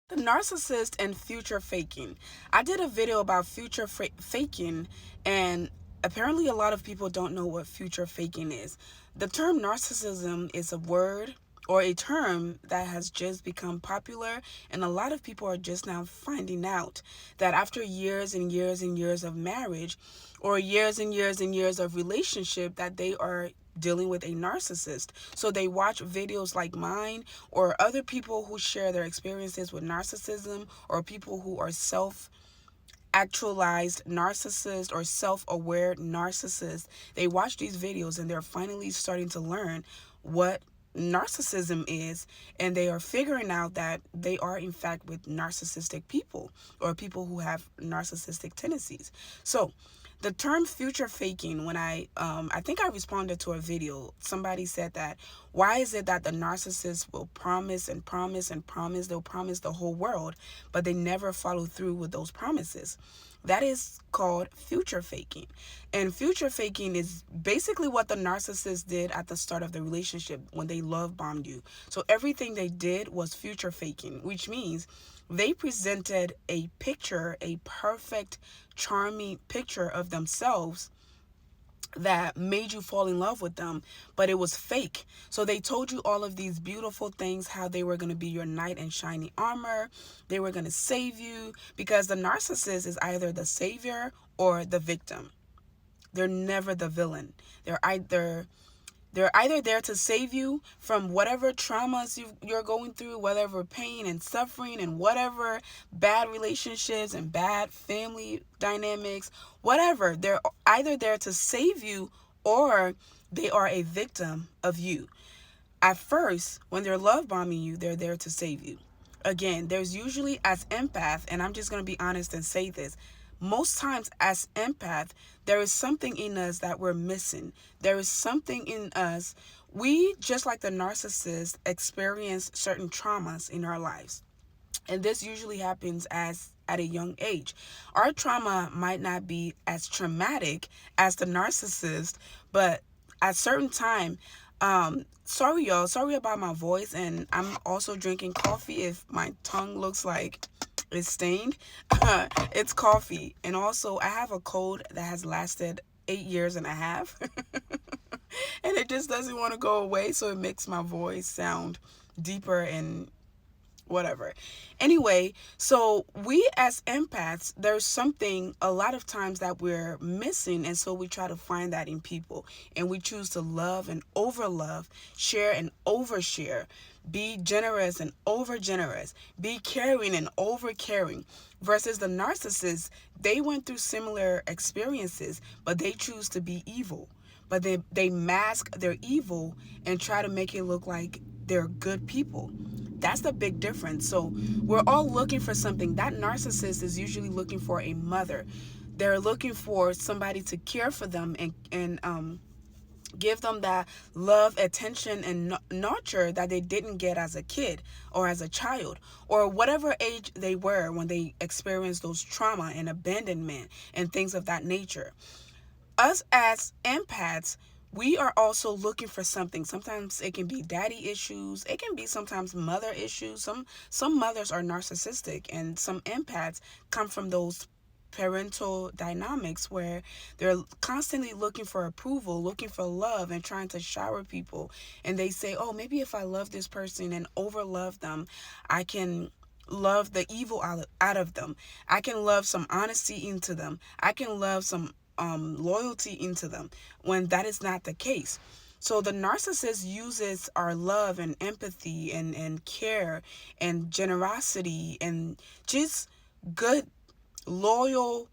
The narcissist and future faking. I did a video about faking, and apparently a lot of people don't know what future faking is. The term narcissism is a word or a term that has just become popular, and a lot of people are just now finding out that after years and years and years of marriage, or years and years and years of relationship, that they are dealing with a narcissist. So they watch videos like mine or other people who share their experiences with narcissism, or people who are actualized narcissists or self-aware narcissists. They watch these videos and they're finally starting to learn what narcissism is, and they are figuring out that they are in fact with narcissistic people, or people who have narcissistic tendencies. So the term future faking, when I think I responded to a video, somebody said that, why is it that the narcissist will promise and promise and promise, they'll promise the whole world, but they never follow through with those promises? That is called future faking. And future faking is basically what the narcissist did at the start of the relationship when they love bombed you. So everything they did was future faking, which means they presented a picture, a perfect, charming picture of themselves that made you fall in love with them, but it was fake. So they told you all of these beautiful things, how they were going to be your knight in shining armor, they were going to save you, because the narcissist is either the savior or the victim. They're never the villain. They're either there to save you from whatever traumas you're going through, whatever pain and suffering and whatever bad relationships and bad family dynamics, whatever. They're either there to save you, or they are a victim of you. At first, when they're love bombing you, they're there to save you. Again, there's usually, as empath, and I'm just going to be honest and say this, most times as empath, there is something in us that we're missing. There is something in us. We, just like the narcissist, experience certain traumas in our lives. And this usually happens as at a young age. Our trauma might not be as traumatic as the narcissist, but at certain time, sorry y'all, sorry about my voice, and I'm also drinking coffee if my tongue looks like it's stained. It's coffee. And also I have a cold that has lasted 8 years and a half. And it just doesn't want to go away, so it makes my voice sound deeper and whatever. Anyway, so we as empaths, there's something a lot of times that we're missing, and so we try to find that in people, and we choose to love and overlove, share and overshare, be generous and over generous, be caring and over caring. Versus the narcissist, they went through similar experiences, but they choose to be evil. But they mask their evil and try to make it look like they're good people. That's the big difference. So we're all looking for something. That narcissist is usually looking for a mother. They're looking for somebody to care for them and give them that love, attention, and nurture that they didn't get as a kid or as a child, or whatever age they were when they experienced those trauma and abandonment and things of that nature. Us as empaths, we are also looking for something. Sometimes it can be daddy issues. It can be sometimes mother issues. Some mothers are narcissistic, and some empaths come from those parental dynamics where they're constantly looking for approval, looking for love, and trying to shower people. And they say, oh, maybe if I love this person and overlove them, I can love the evil out of them. I can love some honesty into them. I can love some loyalty into them, when that is not the case. So the narcissist uses our love and empathy and care and generosity and just good, loyal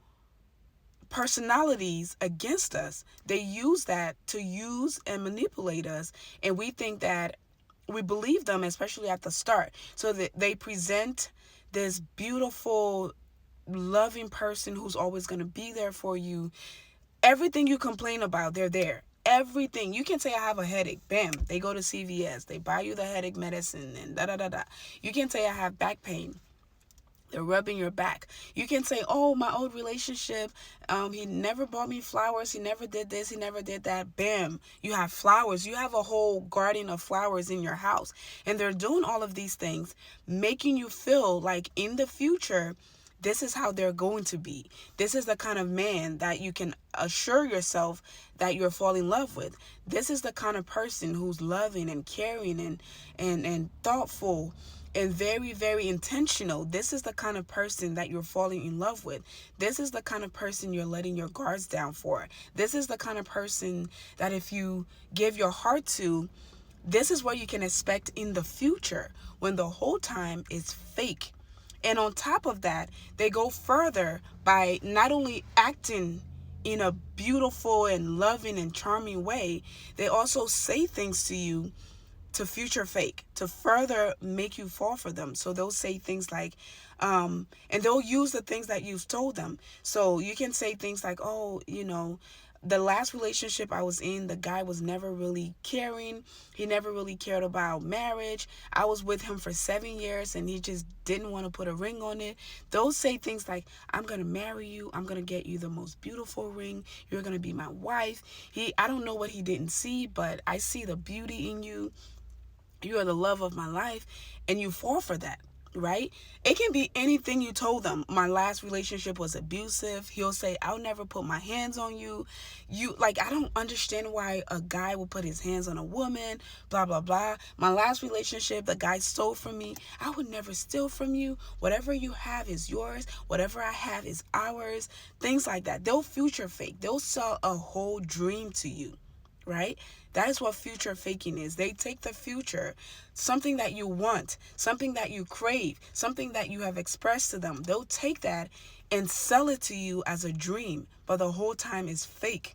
personalities against us. They use that to use and manipulate us, and we think that we believe them, especially at the start. So that they present this beautiful, loving person who's always going to be there for you. Everything you complain about, they're there. Everything. You can say, I have a headache. Bam. They go to CVS. They buy you the headache medicine and da da da da. You can say, I have back pain. They're rubbing your back. You can say, oh, my old relationship, he never bought me flowers. He never did this. He never did that. Bam. You have flowers. You have a whole garden of flowers in your house. And they're doing all of these things, making you feel like in the future, this is how they're going to be. This is the kind of man that you can assure yourself that you're falling in love with. This is the kind of person who's loving and caring and thoughtful and very, very intentional. This is the kind of person that you're falling in love with. This is the kind of person you're letting your guards down for. This is the kind of person that if you give your heart to, this is what you can expect in the future, when the whole time is fake. And on top of that, they go further by not only acting in a beautiful and loving and charming way, they also say things to you to future fake, to further make you fall for them. So they'll say things like, and they'll use the things that you've told them. So you can say things like, oh, the last relationship I was in, the guy was never really caring. He never really cared about marriage. I was with him for 7 years and he just didn't want to put a ring on it. They'll say things like, I'm going to marry you. I'm going to get you the most beautiful ring. You're going to be my wife. I don't know what he didn't see, but I see the beauty in you. You are the love of my life, and you fall for that, right? It can be anything you told them. My last relationship was abusive. He'll say, I'll never put my hands on you. I don't understand why a guy will put his hands on a woman, blah, blah, blah. My last relationship, the guy stole from me. I would never steal from you. Whatever you have is yours. Whatever I have is ours. Things like that. They'll future fake. They'll sell a whole dream to you, right? That is what future faking is. They take the future, something that you want, something that you crave, something that you have expressed to them. They'll take that and sell it to you as a dream, but the whole time is fake.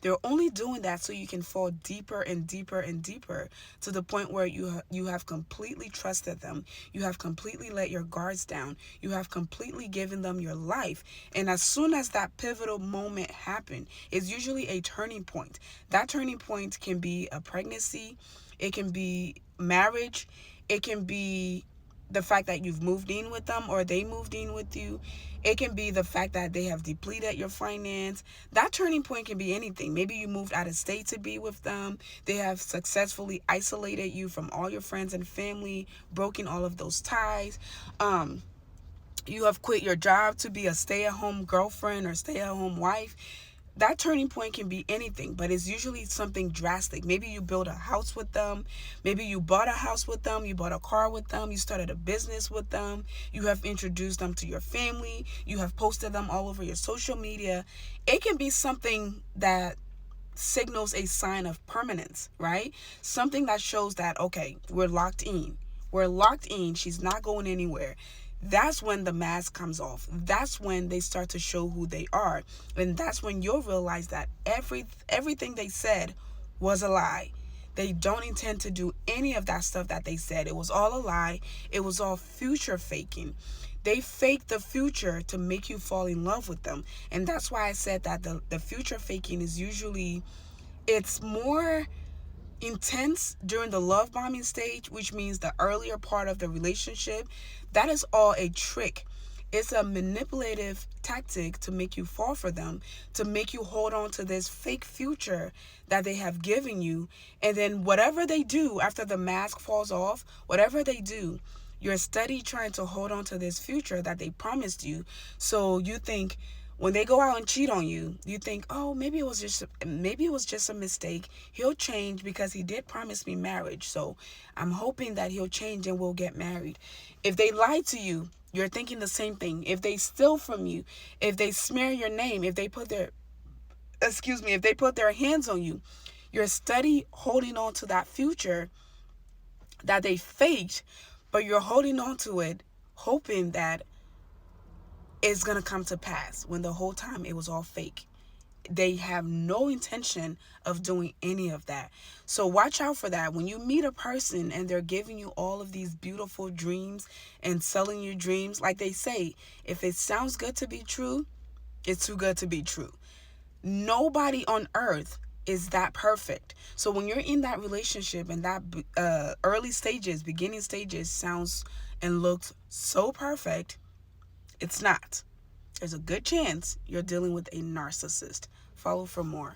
They're only doing that so you can fall deeper and deeper and deeper to the point where you have completely trusted them. You have completely let your guards down. You have completely given them your life. And as soon as that pivotal moment happened, it's usually a turning point. That turning point can be a pregnancy. It can be marriage. It can be the fact that you've moved in with them or they moved in with you. It can be the fact that they have depleted your finance. That turning point can be anything. Maybe you moved out of state to be with them. They have successfully isolated you from all your friends and family, broken all of those ties. You have quit your job to be a stay-at-home girlfriend or stay-at-home wife. That turning point can be anything, but it's usually something drastic. Maybe you build a house with them. Maybe you bought a house with them. You bought a car with them. You started a business with them. You have introduced them to your family. You have posted them all over your social media. It can be something that signals a sign of permanence, right? Something that shows that, okay, we're locked in. We're locked in. She's not going anywhere. That's when the mask comes off. That's when they start to show who they are. And that's when you'll realize that everything they said was a lie. They don't intend to do any of that stuff that they said. It was all a lie. It was all future faking. They fake the future to make you fall in love with them. And that's why I said that the future faking is usually, it's more intense during the love bombing stage, which means the earlier part of the relationship. That is all a trick. It's a manipulative tactic to make you fall for them, to make you hold on to this fake future that they have given you. And then whatever they do after the mask falls off, whatever they do, you're steady trying to hold on to this future that they promised you. So you think, when they go out and cheat on you, you think, oh, maybe it was just a mistake. He'll change because he did promise me marriage. So I'm hoping that he'll change and we'll get married. If they lie to you, you're thinking the same thing. If they steal from you, if they smear your name, if they put their hands on you, you're steady holding on to that future that they faked, but you're holding on to it, hoping that it's going to come to pass when the whole time it was all fake. They have no intention of doing any of that. So watch out for that. When you meet a person and they're giving you all of these beautiful dreams and selling you dreams, like they say, if it sounds good to be true, it's too good to be true. Nobody on earth is that perfect. So when you're in that relationship and that beginning stages sounds and looks so perfect, It's not. There's a good chance you're dealing with a narcissist. Follow for more.